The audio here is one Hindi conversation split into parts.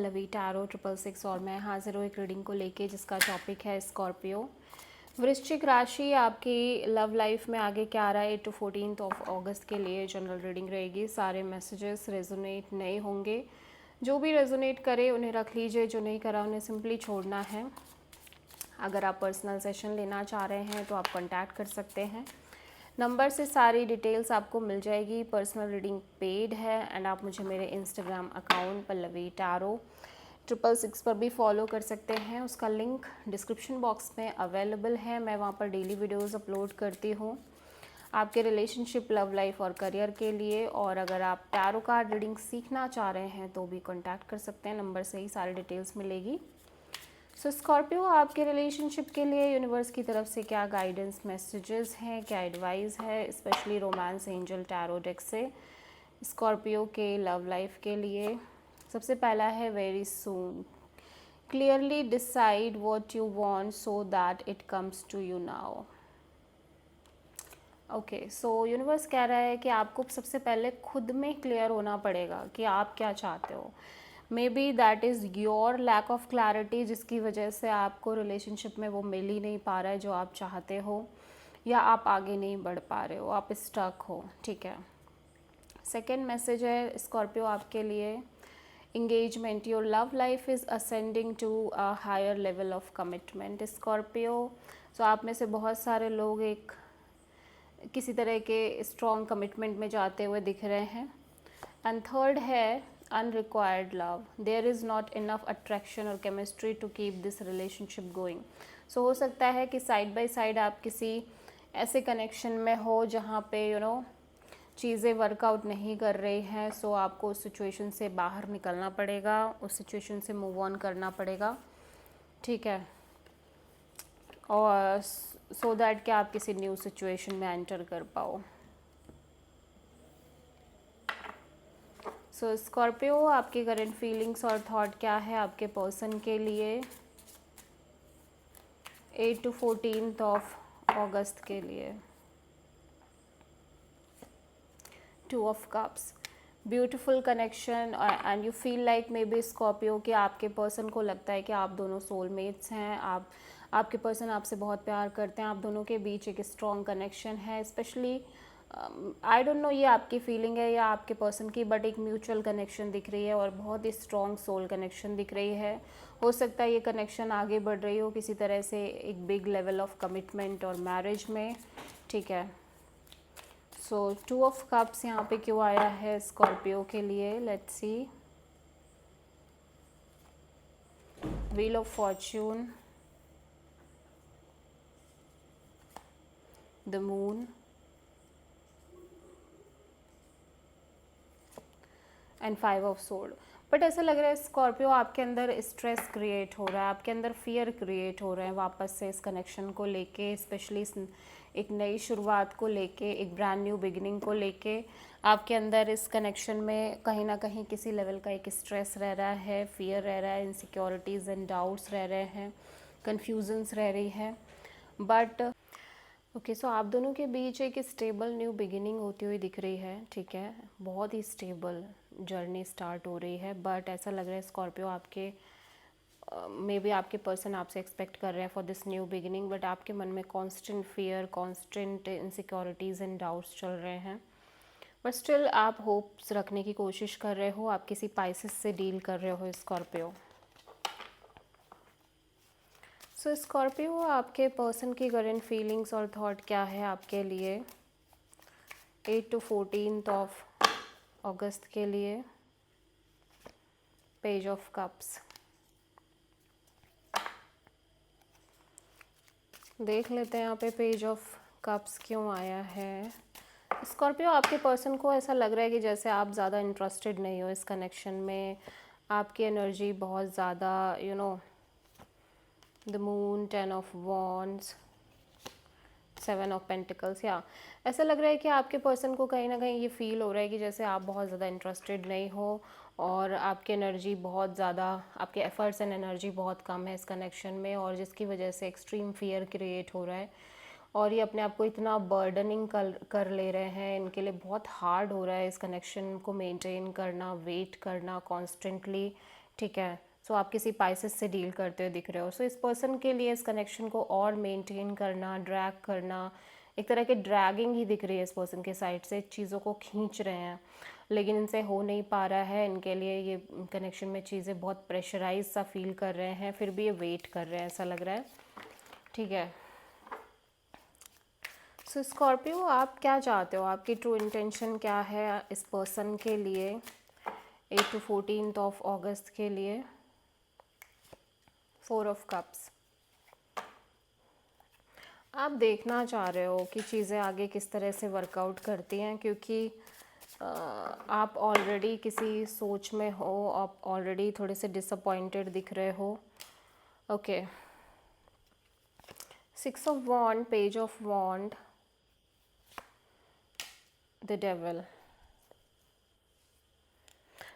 लवी टैरो 666 और मैं हाजिर हूँ एक रीडिंग को लेके जिसका टॉपिक है स्कॉर्पियो। वृश्चिक राशि आपकी लव लाइफ में आगे क्या आ रहा है 8 to 14 अगस्त के लिए जनरल रीडिंग रहेगी। सारे मैसेजेस रेजोनेट नहीं होंगे, जो भी रेजोनेट करे उन्हें रख लीजिए, जो नहीं करा उन्हें सिंपली छोड़ना है। अगर आप पर्सनल सेशन लेना चाह रहे हैं तो आप कॉन्टैक्ट कर सकते हैं। नंबर से सारी डिटेल्स आपको मिल जाएगी। पर्सनल रीडिंग पेड है एंड आप मुझे मेरे इंस्टाग्राम अकाउंट पल्लवी टैरो 666 पर भी फॉलो कर सकते हैं। उसका लिंक डिस्क्रिप्शन बॉक्स में अवेलेबल है। मैं वहाँ पर डेली वीडियोस अपलोड करती हूँ आपके रिलेशनशिप, लव लाइफ और करियर के लिए। और अगर आप टैरो कार्ड रीडिंग सीखना चाह रहे हैं तो भी कॉन्टैक्ट कर सकते हैं, नंबर से ही सारी डिटेल्स मिलेगी। सो स्कॉर्पियो, आपके रिलेशनशिप के लिए यूनिवर्स की तरफ से क्या गाइडेंस मैसेजेस हैं, क्या एडवाइस है, specially romance angel tarot deck से स्कॉर्पियो के लव लाइफ के लिए। सबसे पहला है very soon, clearly decide what you want so that it comes to you now. Okay, so universe कह रहा है कि आपको सबसे पहले खुद में क्लियर होना पड़ेगा कि आप क्या चाहते हो। Maybe that is your lack of clarity, जिसकी वजह से आपको रिलेशनशिप में वो मिल ही नहीं पा रहा है जो आप चाहते हो, या आप आगे नहीं बढ़ पा रहे हो, आप स्टक हो। ठीक है। सेकेंड मैसेज है स्कॉर्पियो आपके लिए, engagement, your love life is ascending to a higher level of commitment Scorpio. So आप में से बहुत सारे लोग एक किसी तरह के स्ट्रॉन्ग कमिटमेंट में जाते हुए दिख रहे हैं। एंड थर्ड है unrequired love, there is not enough attraction और chemistry to keep this relationship going. So हो सकता है कि साइड बाय साइड आप किसी ऐसे कनेक्शन में हो जहाँ पे चीज़ें वर्कआउट नहीं कर रही हैं। सो आपको उस सिचुएशन से बाहर निकलना पड़ेगा, उस सिचुएशन से मूव ऑन करना पड़ेगा। ठीक है। और सो दैट कि आप किसी न्यू सिचुएशन में एंटर कर पाओ। सो स्कॉर्पियो, आपकी करंट फीलिंग्स और थॉट क्या है आपके पर्सन के लिए 8 to 14 अगस्त के लिए। 2 of Cups, beautiful connection and you feel like may be Scorpio कि आपके पर्सन को लगता है कि आप दोनों सोलमेट्स हैं। आपके पर्सन आपसे बहुत प्यार करते हैं, आप दोनों के बीच एक स्ट्रॉन्ग कनेक्शन है। स्पेशली आई डोंट नो ये आपकी फीलिंग है या आपके पर्सन की, बट एक म्यूचुअल कनेक्शन दिख रही है और बहुत ही स्ट्रॉन्ग सोल कनेक्शन दिख रही है। हो सकता है ये कनेक्शन आगे बढ़ रही हो किसी तरह से एक बिग लेवल ऑफ कमिटमेंट और मैरिज में। ठीक है। सो 2 of Cups यहाँ पे क्यों आया है स्कॉर्पियो के लिए, let's see. Wheel of Fortune, the moon and 5 of Swords। But ऐसा लग रहा है स्कॉर्पियो आपके अंदर स्ट्रेस क्रिएट हो रहा है, आपके अंदर फियर क्रिएट हो रहे हैं वापस से इस कनेक्शन को लेके, स्पेशली एक नई शुरुआत को लेके, एक ब्रांड न्यू बिगिनिंग को लेके। आपके अंदर इस कनेक्शन में कहीं ना कहीं किसी लेवल का एक स्ट्रेस रह रहा है, फियर रह रहा है, इनसिक्योरिटीज़ एंड डाउट्स रह रहे हैं, कन्फ्यूजन्स रह रही है। बट ओके, सो आप दोनों के बीच एक स्टेबल न्यू बिगिनिंग होती हुई दिख रही है। ठीक है, बहुत ही स्टेबल जर्नी स्टार्ट हो रही है। बट ऐसा लग रहा है स्कॉर्पियो आपके मे बी आपके पर्सन आपसे एक्सपेक्ट कर रहे हैं for this new beginning, but आपके मन में constant fear, constant insecurities and doubts चल रहे हैं। बट स्टिल आप होप्स रखने की कोशिश कर रहे हो, आप किसी पाइसेस से डील कर रहे हो स्कॉर्पियो। सो स्कॉर्पियो, आपके पर्सन की करंट फीलिंग्स और थॉट क्या है आपके लिए 8 to 14 अगस्त के लिए। पेज ऑफ कप्स, देख लेते हैं यहाँ पे पेज ऑफ कप्स क्यों आया है। स्कॉर्पियो, आपके पर्सन को ऐसा लग रहा है कि जैसे आप ज़्यादा इंटरेस्टेड नहीं हो इस कनेक्शन में, आपकी एनर्जी बहुत ज़्यादा the moon, 10 of Wands, 7 of Pentacles। या ऐसा लग रहा है कि आपके पर्सन को कहीं ना कहीं ये फील हो रहा है कि जैसे आप बहुत ज़्यादा इंटरेस्टेड नहीं हो और आपकी एनर्जी बहुत ज़्यादा, आपके एफर्ट्स एंड एनर्जी बहुत कम है इस कनेक्शन में, और जिसकी वजह से एक्सट्रीम फियर क्रिएट हो रहा है और ये अपने आप को इतना बर्डनिंग कर ले रहे हैं। इनके लिए बहुत हार्ड हो रहा है इस कनेक्शन को मेंटेन करना, वेट करना कॉन्स्टेंटली। ठीक है। सो आप किसी पाइसेस से डील करते हुए दिख रहे हो। सो इस पर्सन के लिए इस कनेक्शन को और मेंटेन करना, ड्रैग करना, एक तरह की ड्रैगिंग ही दिख रही है इस पर्सन के साइड से, चीज़ों को खींच रहे हैं लेकिन इनसे हो नहीं पा रहा है। इनके लिए ये कनेक्शन में चीज़ें बहुत प्रेशराइज सा फील कर रहे हैं, फिर भी ये वेट कर रहे हैं ऐसा लग रहा है। ठीक है। सो स्कॉर्पियो, आप क्या चाहते हो, आपकी ट्रू इंटेंशन क्या है इस पर्सन के लिए 8 to 14 ऑफ अगस्त के लिए? 4 ऑफ कप्स। आप देखना चाह रहे हो कि चीज़ें आगे किस तरह से वर्कआउट करती हैं, क्योंकि आप ऑलरेडी किसी सोच में हो, आप ऑलरेडी थोड़े से डिसअपॉइंटेड दिख रहे हो। Okay. 6 of wand, page of wand, the devil.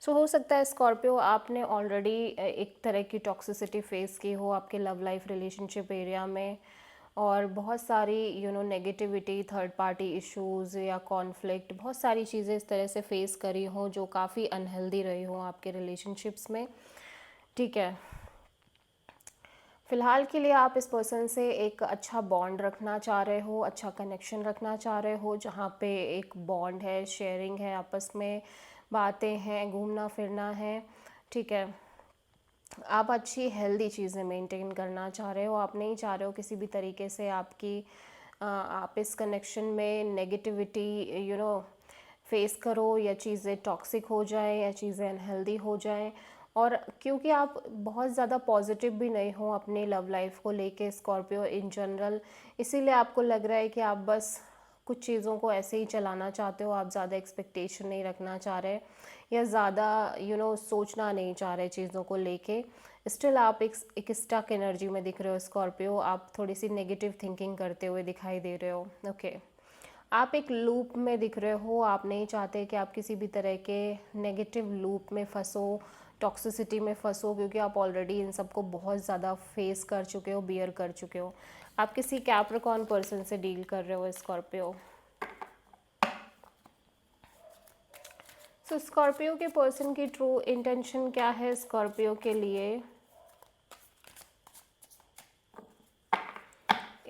So हो सकता है स्कॉर्पियो आपने ऑलरेडी एक तरह की टॉक्सिसिटी फेस की हो आपके लव लाइफ रिलेशनशिप एरिया में, और बहुत सारी नेगेटिविटी, थर्ड पार्टी इश्यूज़ या कॉन्फ्लिक्ट, बहुत सारी चीज़ें इस तरह से फेस करी हो जो काफ़ी अनहेल्दी रही हो आपके रिलेशनशिप्स में। ठीक है। फ़िलहाल के लिए आप इस पर्सन से एक अच्छा बॉन्ड रखना चाह रहे हो, अच्छा कनेक्शन रखना चाह रहे हो, जहाँ पे एक बॉन्ड है, शेयरिंग है, आपस में बातें हैं, घूमना फिरना है। ठीक है। आप अच्छी हेल्दी चीज़ें मेंटेन करना चाह रहे हो, आप नहीं चाह रहे हो किसी भी तरीके से आप इस कनेक्शन में नेगेटिविटी फेस करो, या चीज़ें टॉक्सिक हो जाए, या चीज़ें अनहेल्दी हो जाएं। और क्योंकि आप बहुत ज़्यादा पॉजिटिव भी नहीं हो अपने लव लाइफ को लेके स्कॉर्पियो इन जनरल, इसीलिए आपको लग रहा है कि आप बस कुछ चीज़ों को ऐसे ही चलाना चाहते हो, आप ज़्यादा एक्सपेक्टेशन नहीं रखना चाह रहे, या ज़्यादा सोचना नहीं चाह रहे चीज़ों को लेके। स्टिल आप एक स्टक एनर्जी में दिख रहे हो स्कॉर्पियो, आप थोड़ी सी नेगेटिव थिंकिंग करते हुए दिखाई दे रहे हो। ओके। आप एक लूप में दिख रहे हो, आप नहीं चाहते कि आप किसी भी तरह के नेगेटिव लूप में फंसो, टॉक्सिसिटी में फंसो, क्योंकि आप ऑलरेडी इन सबको बहुत ज़्यादा फेस कर चुके हो, बियर कर चुके हो। आप किसी कैप्रिकॉर्न पर्सन से डील कर रहे हो स्कॉर्पियो। सो स्कॉर्पियो के पर्सन की ट्रू इंटेंशन क्या है स्कॉर्पियो के लिए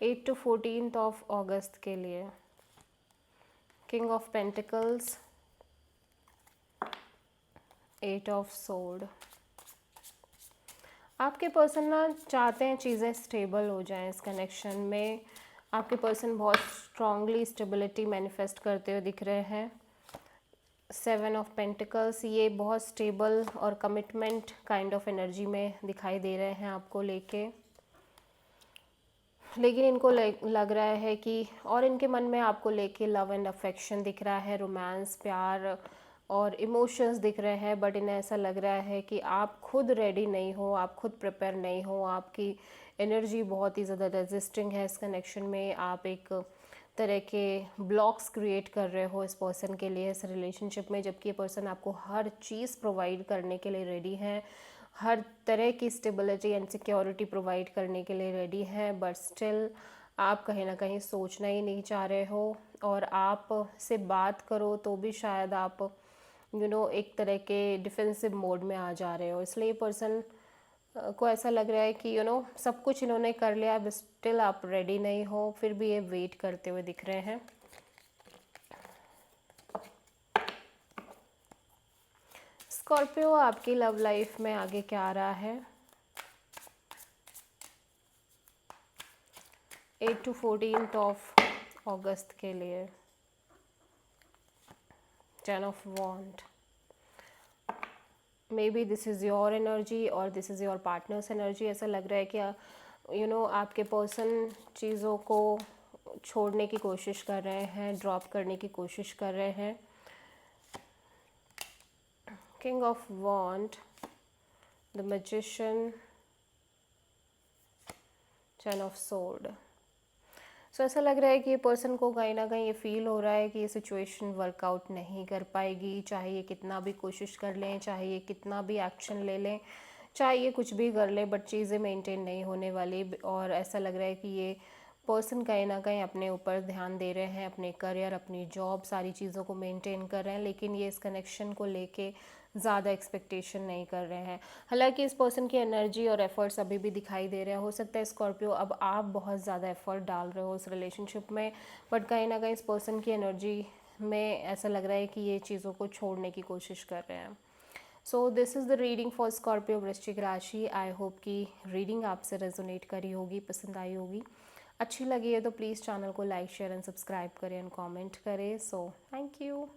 8 to 14 ऑफ अगस्त के लिए? King of pentacles, 8 of sword. आपके पर्सन ना चाहते हैं चीज़ें स्टेबल हो जाएं इस कनेक्शन में। आपके पर्सन बहुत स्ट्रांगली स्टेबिलिटी मैनिफेस्ट करते हुए दिख रहे हैं। 7 ऑफ पेंटिकल्स, ये बहुत स्टेबल और कमिटमेंट काइंड ऑफ एनर्जी में दिखाई दे रहे हैं आपको लेके, लेकिन इनको लग रहा है कि, और इनके मन में आपको लेके लव एंड अफेक्शन दिख रहा है, रोमांस, प्यार और इमोशंस दिख रहे हैं, बट इन्हें ऐसा लग रहा है कि आप खुद रेडी नहीं हो, आप खुद प्रिपेयर नहीं हो, आपकी एनर्जी बहुत ही ज़्यादा रेजिस्टिंग है इस कनेक्शन में। आप एक तरह के ब्लॉक्स क्रिएट कर रहे हो इस पर्सन के लिए इस रिलेशनशिप में, जबकि ये पर्सन आपको हर चीज़ प्रोवाइड करने के लिए रेडी है, हर तरह की स्टेबिलिटी एंड सिक्योरिटी प्रोवाइड करने के लिए रेडी है, बट स्टिल आप कहीं ना कहीं सोचना ही नहीं चाह रहे हो, और आप से बात करो तो भी शायद आप एक तरह के डिफेंसिव मोड में आ जा रहे हो। इसलिए पर्सन को ऐसा लग रहा है कि सब कुछ इन्होंने कर लिया, अब स्टिल आप रेडी नहीं हो, फिर भी ये वेट करते हुए दिख रहे हैं। स्कॉर्पियो, आपकी लव लाइफ में आगे क्या आ रहा है 8 to 14 ऑफ अगस्त के लिए? 10 of wand. May be this is your energy और this is your partner's energy. ऐसा लग रहा है कि आपके पर्सन चीज़ों को छोड़ने की कोशिश कर रहे हैं, ड्रॉप करने की कोशिश कर रहे हैं। King of wand, the magician, 10 of sword. So ऐसा लग रहा है कि ये पर्सन को कहीं ना कहीं ये फील हो रहा है कि ये सिचुएशन वर्कआउट नहीं कर पाएगी, चाहे ये कितना भी कोशिश कर लें, चाहे ये कितना भी एक्शन ले लें, चाहे ये कुछ भी कर लें, बट चीज़ें मेंटेन नहीं होने वाली। और ऐसा लग रहा है कि ये पर्सन कहीं ना कहीं अपने ऊपर ध्यान दे रहे हैं, अपने करियर, अपनी जॉब, सारी चीज़ों को मेंटेन कर रहे हैं, लेकिन ये इस कनेक्शन को लेके ज़्यादा एक्सपेक्टेशन नहीं कर रहे हैं। हालांकि इस पर्सन की एनर्जी और एफर्ट्स अभी भी दिखाई दे रहे हैं। हो सकता है स्कॉर्पियो अब आप बहुत ज़्यादा एफर्ट डाल रहे हो उस रिलेशनशिप में, बट कहीं ना कहीं इस पर्सन की एनर्जी में ऐसा लग रहा है कि ये चीज़ों को छोड़ने की कोशिश कर रहे हैं। So this is the reading for Scorpio वृश्चिक राशि। आई होप कि रीडिंग आपसे रेजोनेट करी होगी, पसंद आई होगी। अच्छी लगी है तो प्लीज़ चैनल को लाइक शेयर एंड सब्सक्राइब करें एंड कमेंट करें। So thank you.